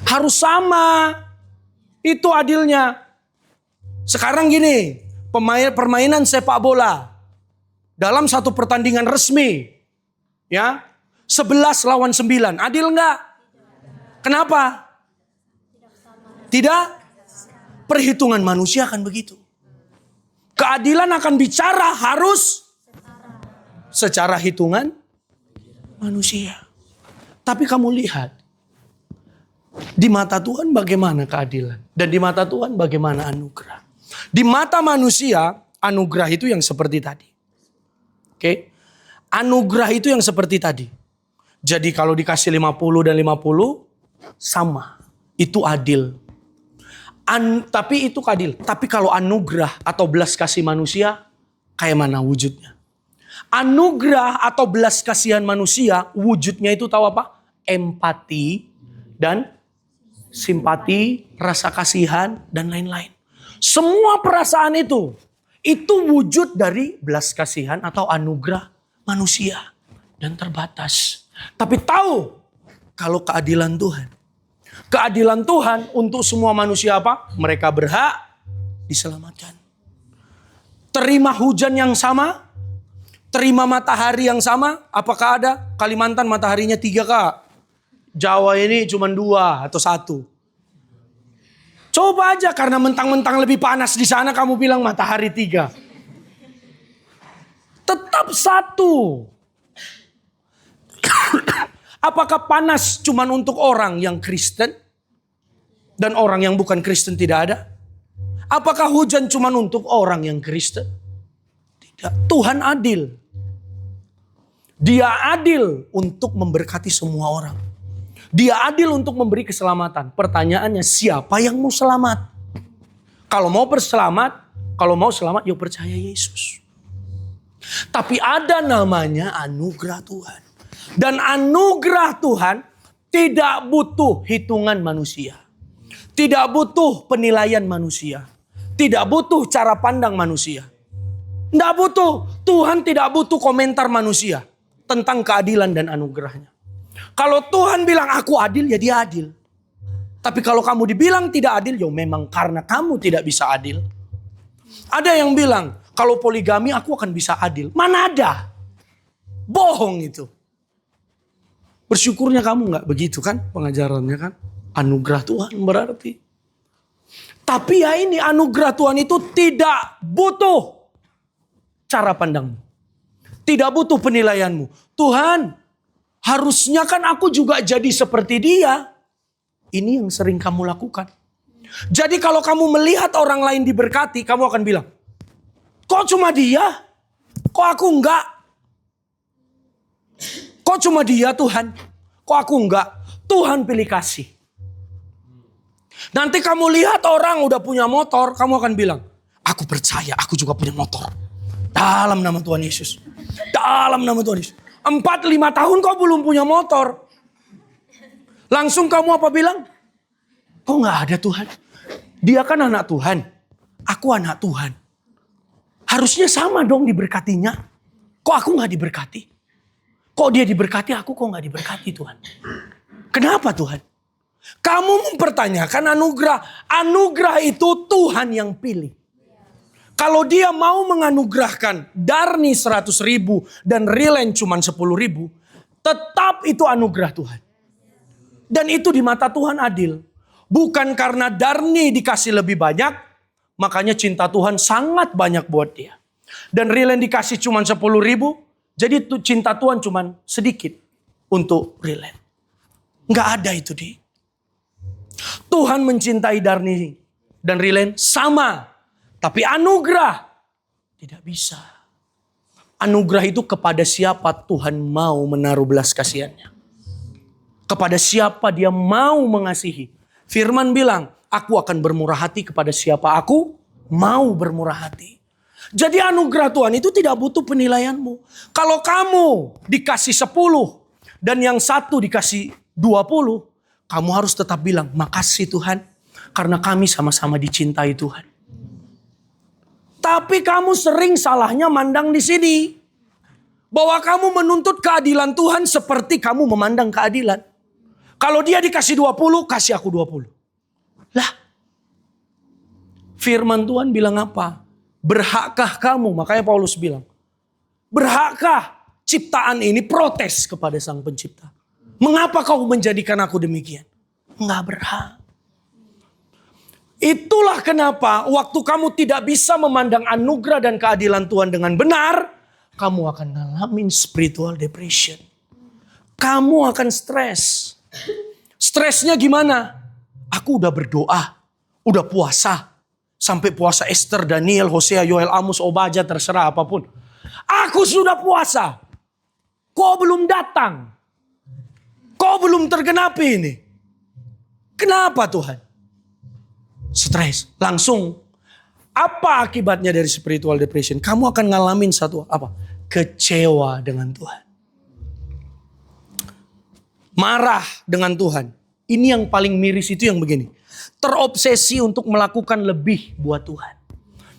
Harus sama. Itu adilnya. Sekarang gini, permainan sepak bola. Dalam satu pertandingan resmi, ya, 11 lawan 9, adil nggak? Kenapa? Tidak? Perhitungan manusia akan begitu. Keadilan akan bicara harus secara hitungan manusia. Tapi kamu lihat, di mata Tuhan bagaimana keadilan? Dan di mata Tuhan bagaimana anugerah? Di mata manusia, anugerah itu yang seperti tadi. Oke, anugerah itu yang seperti tadi. Jadi kalau dikasih 50 dan 50 sama, itu adil. Tapi itu adil. Tapi kalau anugerah atau belas kasih manusia, kayak mana wujudnya? Anugerah atau belas kasihan manusia, wujudnya itu tahu apa? Empati dan simpati, rasa kasihan, dan lain-lain. Semua perasaan itu wujud dari belas kasihan atau anugerah manusia. Dan terbatas. Tapi tahu kalau keadilan Tuhan. Keadilan Tuhan untuk semua manusia apa? Mereka berhak diselamatkan. Terima hujan yang sama? Terima matahari yang sama? Apakah ada? Kalimantan mataharinya 3 Kak. Jawa ini cuma 2 atau 1. Coba aja karena mentang-mentang lebih panas di sana kamu bilang matahari 3. Tetap 1. Apakah panas cuma untuk orang yang Kristen? Dan orang yang bukan Kristen tidak ada? Apakah hujan cuma untuk orang yang Kristen? Tidak. Tuhan adil. Dia adil untuk memberkati semua orang. Dia adil untuk memberi keselamatan. Pertanyaannya, siapa yang mau selamat? Kalau mau selamat, yuk percaya Yesus. Tapi ada namanya anugerah Tuhan. Dan anugerah Tuhan tidak butuh hitungan manusia. Tidak butuh penilaian manusia. Tidak butuh cara pandang manusia. Tidak butuh. Tuhan tidak butuh komentar manusia tentang keadilan dan anugerahnya. Kalau Tuhan bilang aku adil, ya dia adil. Tapi kalau kamu dibilang tidak adil, ya memang karena kamu tidak bisa adil. Ada yang bilang, kalau poligami aku akan bisa adil. Mana ada? Bohong itu. Bersyukurnya kamu gak begitu kan pengajarannya kan. Anugerah Tuhan berarti. Tapi ya ini anugerah Tuhan itu tidak butuh cara pandangmu. Tidak butuh penilaianmu. Tuhan, harusnya kan aku juga jadi seperti dia. Ini yang sering kamu lakukan. Jadi kalau kamu melihat orang lain diberkati, kamu akan bilang, kok cuma dia? Kok aku enggak? Kok cuma dia Tuhan? Kok aku enggak? Tuhan pilih kasih. Nanti kamu lihat orang udah punya motor, kamu akan bilang, aku percaya aku juga punya motor. Dalam nama Tuhan Yesus. Dalam nama Tuhan Yesus. 4-5 tahun kau belum punya motor. Langsung kamu apa bilang? Kok gak ada Tuhan? Dia kan anak Tuhan. Aku anak Tuhan. Harusnya sama dong diberkatinya. Kok aku gak diberkati? Kok dia diberkati, aku kok gak diberkati Tuhan? Kenapa Tuhan? Kamu mempertanyakan anugerah. Anugerah itu Tuhan yang pilih. Kalau dia mau menganugerahkan Darni 100.000 dan Rilen cuma 10.000, tetap itu anugerah Tuhan. Dan itu di mata Tuhan adil. Bukan karena Darni dikasih lebih banyak, makanya cinta Tuhan sangat banyak buat dia. Dan Rilen dikasih cuma 10.000, jadi cinta Tuhan cuma sedikit untuk Rilen. Nggak ada itu di. Tuhan mencintai Darni dan Rilen sama. Tapi anugerah tidak bisa. Anugerah itu kepada siapa Tuhan mau menaruh belas kasihannya. Kepada siapa dia mau mengasihi. Firman bilang, aku akan bermurah hati kepada siapa aku mau bermurah hati. Jadi anugerah Tuhan itu tidak butuh penilaianmu. Kalau kamu dikasih 10 dan yang satu dikasih 20, kamu harus tetap bilang, makasih Tuhan. Karena kami sama-sama dicintai Tuhan. Tapi kamu sering salahnya mandang di sini. Bahwa kamu menuntut keadilan Tuhan seperti kamu memandang keadilan. Kalau dia dikasih 20, kasih aku 20. Lah. Firman Tuhan bilang apa? Berhakkah kamu? Makanya Paulus bilang. Berhakkah ciptaan ini protes kepada Sang Pencipta? Mengapa kau menjadikan aku demikian? Enggak berhak. Itulah kenapa waktu kamu tidak bisa memandang anugerah dan keadilan Tuhan dengan benar, kamu akan ngalamin spiritual depression. Kamu akan stres. Stresnya gimana? Aku udah berdoa, udah puasa. Sampai puasa Esther, Daniel, Hosea, Yoel, Amos, Obadya, terserah apapun. Aku sudah puasa. Kok belum datang? Kok belum tergenapi ini? Kenapa Tuhan? Stres, langsung. Apa akibatnya dari spiritual depression? Kamu akan ngalamin satu apa? kecewa dengan Tuhan. Marah dengan Tuhan. Ini yang paling miris itu yang begini. Terobsesi untuk melakukan lebih buat Tuhan.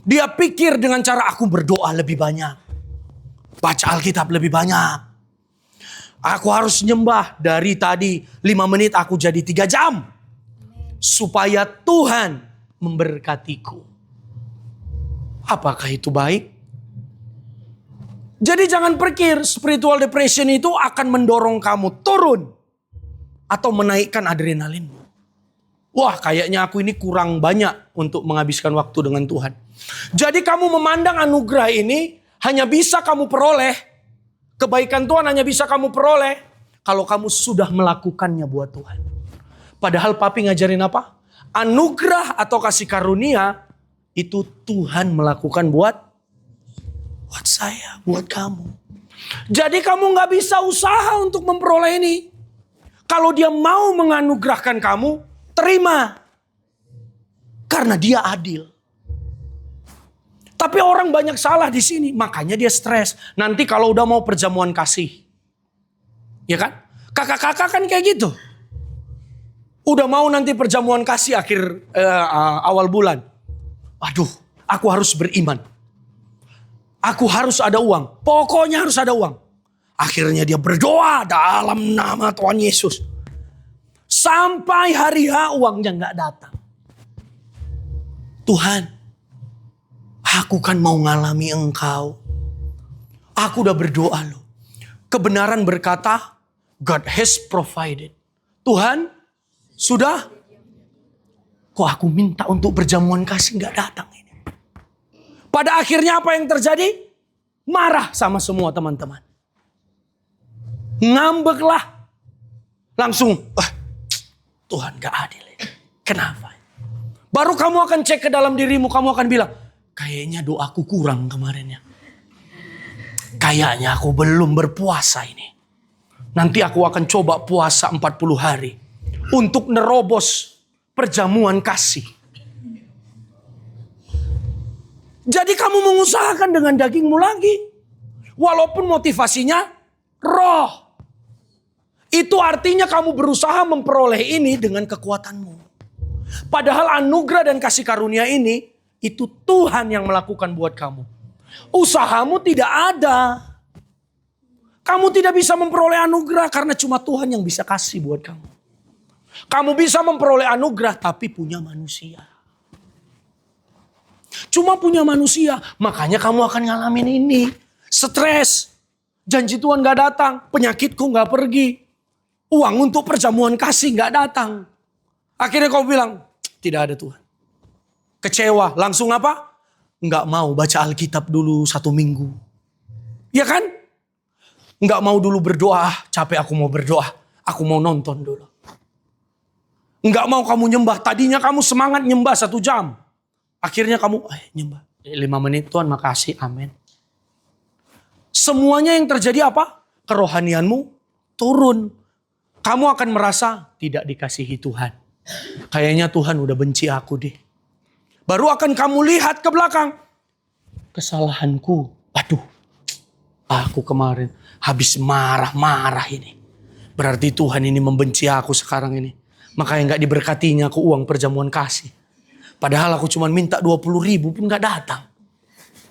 Dia pikir dengan cara aku berdoa lebih banyak. Baca Alkitab lebih banyak. Aku harus nyembah dari tadi 5 menit aku jadi 3 jam. Supaya Tuhan memberkatiku. Apakah itu baik? Jadi jangan pikir spiritual depression itu akan mendorong kamu turun. Atau menaikkan adrenalinmu. Wah, kayaknya aku ini kurang banyak untuk menghabiskan waktu dengan Tuhan. Jadi kamu memandang anugerah ini hanya bisa kamu peroleh. Kebaikan Tuhan hanya bisa kamu peroleh kalau kamu sudah melakukannya buat Tuhan. Padahal papi ngajarin apa? Anugerah atau kasih karunia itu Tuhan melakukan buat saya, buat kamu. Jadi kamu gak bisa usaha untuk memperoleh ini. Kalau dia mau menganugerahkan kamu, terima. Karena dia adil. Tapi orang banyak salah di sini, makanya dia stres. Nanti kalau udah mau perjamuan kasih. Ya kan? Kakak-kakak kan kayak gitu. Udah mau nanti perjamuan kasih awal bulan. Aduh, aku harus beriman. Aku harus ada uang. Pokoknya harus ada uang. Akhirnya dia berdoa dalam nama Tuhan Yesus. Sampai hari H uangnya gak datang. Tuhan, aku kan mau ngalami Engkau. Aku udah berdoa loh. Kebenaran berkata, God has provided. Tuhan, sudah. Kok aku minta untuk perjamuan kasih gak datang ini. Pada akhirnya apa yang terjadi? Marah sama semua teman-teman. Ngambeklah. Langsung, Tuhan gak adil ini. Kenapa? Baru kamu akan cek ke dalam dirimu, kamu akan bilang, kayaknya doaku kurang kemarinnya. Kayaknya aku belum berpuasa ini. Nanti aku akan coba puasa 40 hari. Untuk nerobos perjamuan kasih. Jadi kamu mengusahakan dengan dagingmu lagi. Walaupun motivasinya roh. Itu artinya kamu berusaha memperoleh ini dengan kekuatanmu. Padahal anugerah dan kasih karunia ini, itu Tuhan yang melakukan buat kamu. Usahamu tidak ada. Kamu tidak bisa memperoleh anugerah karena cuma Tuhan yang bisa kasih buat kamu. Kamu bisa memperoleh anugerah tapi punya manusia. Cuma punya manusia, makanya kamu akan ngalamin ini. Stres, janji Tuhan gak datang, penyakitku gak pergi. Uang untuk perjamuan kasih gak datang. Akhirnya kau bilang, tidak ada Tuhan. Kecewa, langsung apa? Gak mau baca Alkitab dulu 1 minggu. Ya kan? Gak mau dulu berdoa, capek aku mau berdoa. Aku mau nonton dulu. Gak mau kamu nyembah, tadinya kamu semangat nyembah 1 jam. Akhirnya kamu, nyembah 5 menit Tuhan makasih, amin. Semuanya yang terjadi apa? Kerohanianmu turun. Kamu akan merasa tidak dikasihi Tuhan. Kayaknya Tuhan udah benci aku deh. Baru akan kamu lihat ke belakang. Kesalahanku. Aduh. Aku kemarin habis marah-marah ini. Berarti Tuhan ini membenci aku sekarang ini. Makanya gak diberkatinya aku uang perjamuan kasih. Padahal aku cuma minta 20.000 pun gak datang.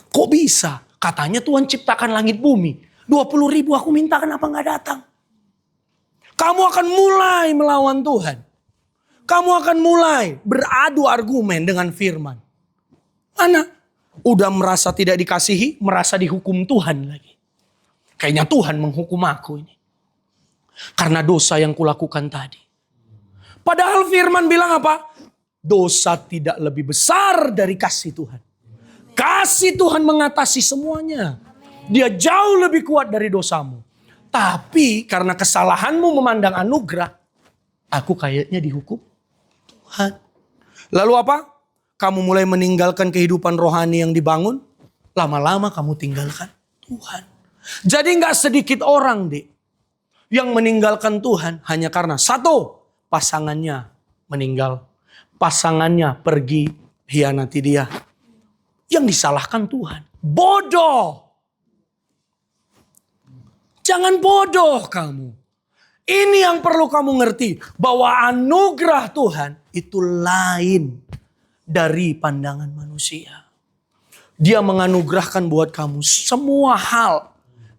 Kok bisa? Katanya Tuhan ciptakan langit bumi. 20.000 aku minta kenapa gak datang? Kamu akan mulai melawan Tuhan. Kamu akan mulai beradu argumen dengan firman. Mana? Udah merasa tidak dikasihi, merasa dihukum Tuhan lagi. Kayaknya Tuhan menghukum aku ini. Karena dosa yang kulakukan tadi. Padahal firman bilang apa? Dosa tidak lebih besar dari kasih Tuhan. Kasih Tuhan mengatasi semuanya. Dia jauh lebih kuat dari dosamu. Tapi karena kesalahanmu memandang anugerah, aku kayaknya dihukum Tuhan. Lalu apa? Kamu mulai meninggalkan kehidupan rohani yang dibangun. Lama-lama kamu tinggalkan Tuhan. Jadi gak sedikit orang yang meninggalkan Tuhan hanya karena 1, pasangannya meninggal. Pasangannya pergi hianati dia. Yang disalahkan Tuhan. Bodoh. Jangan bodoh kamu. Ini yang perlu kamu ngerti. Bahwa anugerah Tuhan itu lain dari pandangan manusia. Dia menganugerahkan buat kamu semua hal.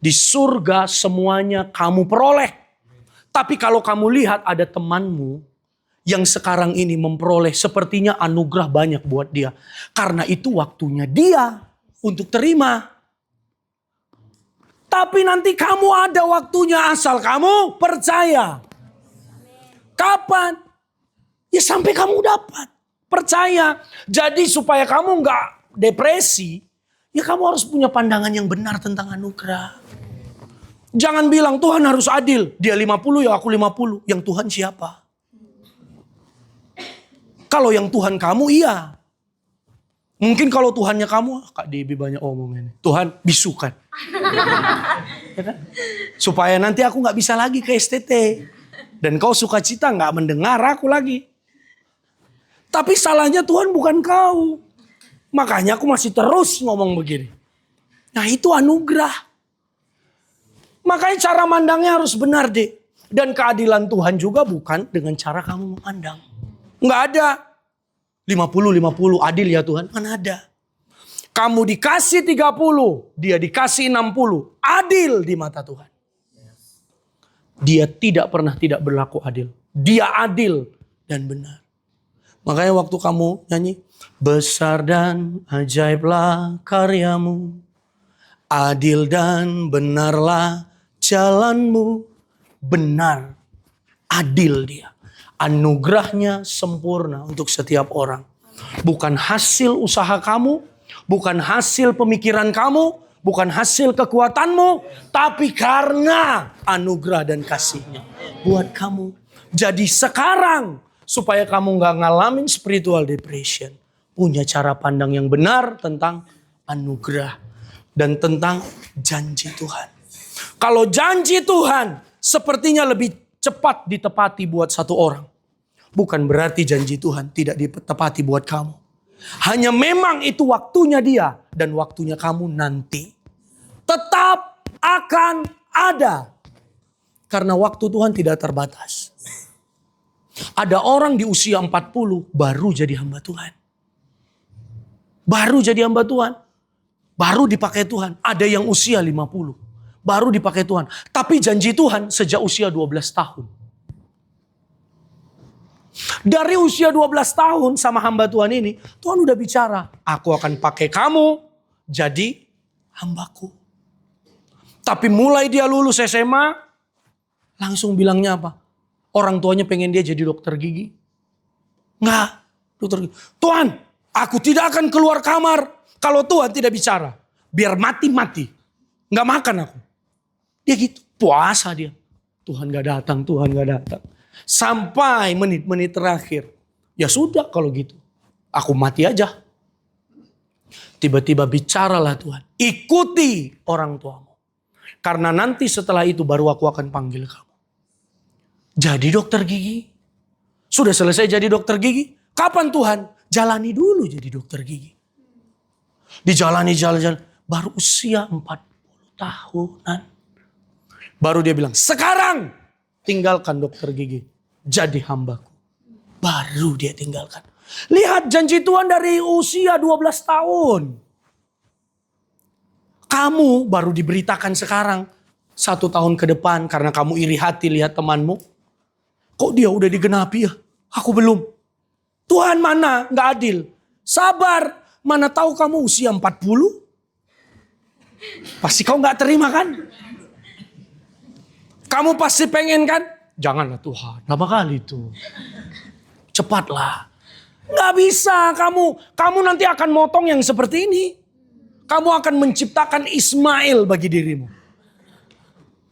Di surga semuanya kamu peroleh. Tapi kalau kamu lihat ada temanmu yang sekarang ini memperoleh sepertinya anugerah banyak buat dia. Karena itu waktunya dia untuk terima. Tapi nanti kamu ada waktunya asal kamu percaya. Kapan? Ya sampai kamu dapat. Percaya. Jadi supaya kamu nggak depresi, ya kamu harus punya pandangan yang benar tentang anugerah. Jangan bilang Tuhan harus adil. Dia 50 ya aku 50. Yang Tuhan siapa? Kalau yang Tuhan kamu iya. Mungkin kalau Tuhannya kamu, Kak Debbie banyak omongnya. Tuhan bisukan. Ya kan? Supaya nanti aku gak bisa lagi ke STT. Dan kau sukacita gak mendengar aku lagi. Tapi salahnya Tuhan bukan kau. Makanya aku masih terus ngomong begini. Nah itu anugerah. Makanya cara mandangnya harus benar deh. Dan keadilan Tuhan juga bukan dengan cara kamu memandang. Nggak ada. 50-50 adil ya Tuhan. Mana ada. Kamu dikasih 30. Dia dikasih 60. Adil di mata Tuhan. Dia tidak pernah tidak berlaku adil. Dia adil dan benar. Makanya waktu kamu nyanyi. Besar dan ajaiblah karyamu. Adil dan benarlah jalanmu. Benar. Adil dia. Anugerahnya sempurna untuk setiap orang. Bukan hasil usaha kamu. Bukan hasil pemikiran kamu. Bukan hasil kekuatanmu. Tapi karena anugerah dan kasihnya. Buat kamu. Jadi sekarang. Supaya kamu gak ngalamin spiritual depression. Punya cara pandang yang benar tentang anugerah. Dan tentang janji Tuhan. Kalau janji Tuhan sepertinya lebih cepat ditepati buat satu orang. Bukan berarti janji Tuhan tidak ditepati buat kamu. Hanya memang itu waktunya dia dan waktunya kamu nanti. Tetap akan ada. Karena waktu Tuhan tidak terbatas. Ada orang di usia 40 baru jadi hamba Tuhan. Baru jadi hamba Tuhan. Baru dipakai Tuhan. Ada yang usia 50. Baru dipakai Tuhan. Tapi janji Tuhan sejak usia 12 tahun. Dari usia 12 tahun sama hamba Tuhan ini, Tuhan udah bicara, aku akan pakai kamu jadi hambaku. Tapi mulai dia lulus SMA, langsung bilangnya apa? Orang tuanya pengen dia jadi dokter gigi. Enggak, dokter gigi. Tuhan, aku tidak akan keluar kamar kalau Tuhan tidak bicara. Biar mati-mati. Enggak makan aku. Dia gitu, puasa dia. Tuhan gak datang, Tuhan gak datang. Sampai menit-menit terakhir. Ya sudah kalau gitu. Aku mati aja. Tiba-tiba bicaralah Tuhan. Ikuti orang tuamu. Karena nanti setelah itu baru aku akan panggil kamu. Jadi dokter gigi. Sudah selesai jadi dokter gigi. Kapan Tuhan? Jalani dulu jadi dokter gigi. Dijalani jalan-jalan. Baru usia 40 tahunan. Baru dia bilang, sekarang tinggalkan dokter gigi. Jadi hambaku. Baru dia tinggalkan. Lihat janji Tuhan dari usia 12 tahun. Kamu baru diberitakan sekarang. 1 tahun ke depan karena kamu iri hati lihat temanmu. Kok dia udah digenapi ya? Aku belum. Tuhan mana? Gak adil. Sabar. Mana tahu kamu usia 40? Pasti kau gak terima kan? Kamu pasti pengen kan? Janganlah Tuhan. Berapa kali itu? Cepatlah. Gak bisa kamu nanti akan motong yang seperti ini. Kamu akan menciptakan Ismail bagi dirimu.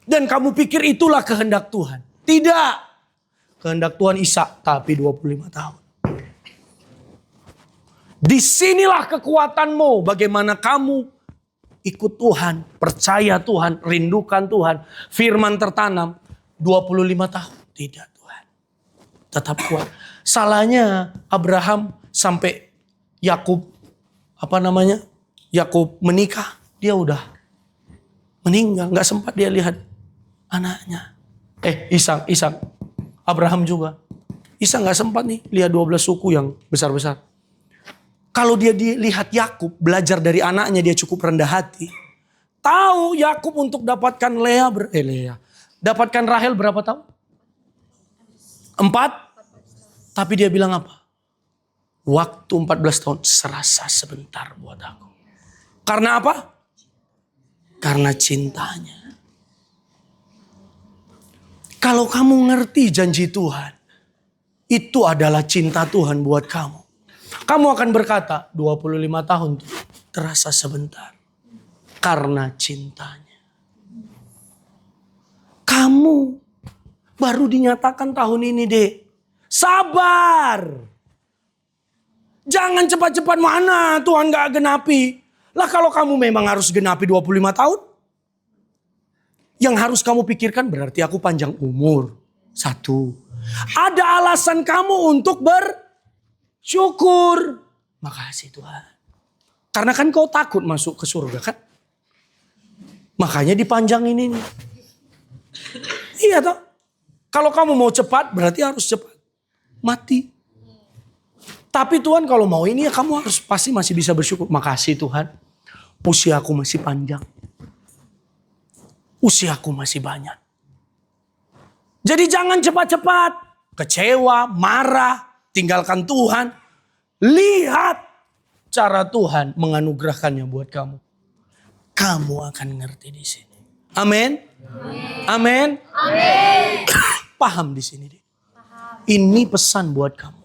Dan kamu pikir itulah kehendak Tuhan. Tidak. Kehendak Tuhan Ishak tapi 25 tahun. Disinilah kekuatanmu. Bagaimana kamu ikut Tuhan. Percaya Tuhan. Rindukan Tuhan. Firman tertanam. 25 tahun. Tidak Tuhan. Tetap kuat. Salahnya Abraham sampai Yakub Yakub menikah. Dia udah meninggal. Gak sempat dia lihat anaknya. Ishak. Abraham juga. Ishak gak sempat nih lihat 12 suku yang besar-besar. Kalau dia lihat Yakub, belajar dari anaknya, dia cukup rendah hati. Tahu Yakub untuk dapatkan dapatkan Rahel berapa tahun? 4. Tapi dia bilang apa? Waktu 14 tahun serasa sebentar buat aku. Karena apa? Karena cintanya. Kalau kamu ngerti janji Tuhan, itu adalah cinta Tuhan buat kamu. Kamu akan berkata, 25 tahun tuh terasa sebentar. Karena cintanya. Kamu baru dinyatakan tahun ini, Dek. Sabar. Jangan cepat-cepat, mana Tuhan gak genapi. Lah kalau kamu memang harus genapi 25 tahun. Yang harus kamu pikirkan berarti aku panjang umur. 1. Ada alasan kamu untuk bersyukur. Makasih Tuhan. Karena kan kau takut masuk ke surga kan. Makanya dipanjangin ini. Iya toh. Kalau kamu mau cepat berarti harus cepat. Mati. Tapi Tuhan kalau mau ini ya kamu harus pasti masih bisa bersyukur. Makasih Tuhan. Usiaku masih panjang. Usiaku masih banyak. Jadi jangan cepat-cepat. Kecewa, marah, tinggalkan Tuhan. Lihat cara Tuhan menganugerahkannya buat kamu. Kamu akan ngerti di sini. Amin. Amin. Amin. Paham di sini deh. Ini pesan buat kamu.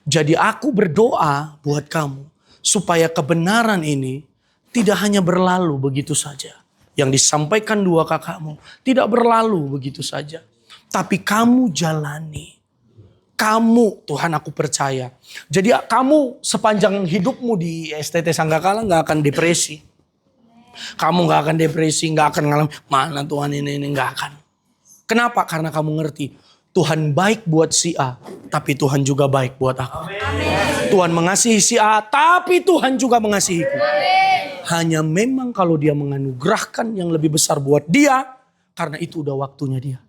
Jadi aku berdoa buat kamu supaya kebenaran ini tidak hanya berlalu begitu saja. Yang disampaikan 2 kakakmu tidak berlalu begitu saja. Tapi kamu jalani. Kamu, Tuhan aku percaya. Jadi kamu sepanjang hidupmu di STT Sanggakala gak akan depresi. Kamu gak akan depresi, gak akan ngalamin. Mana Tuhan ini gak akan. Kenapa? Karena kamu ngerti. Tuhan baik buat si A. Tapi Tuhan juga baik buat aku. Amin. Tuhan mengasihi si A. Tapi Tuhan juga mengasihiku. Amin. Hanya memang kalau dia menganugerahkan yang lebih besar buat dia. Karena itu udah waktunya dia.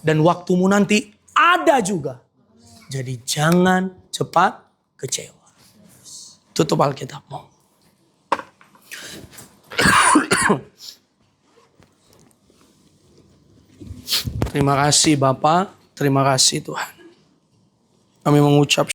Dan waktumu nanti ada juga. Jadi jangan cepat kecewa. Tutup Alkitabmu. Terima kasih Bapak. Terima kasih Tuhan. Kami mengucap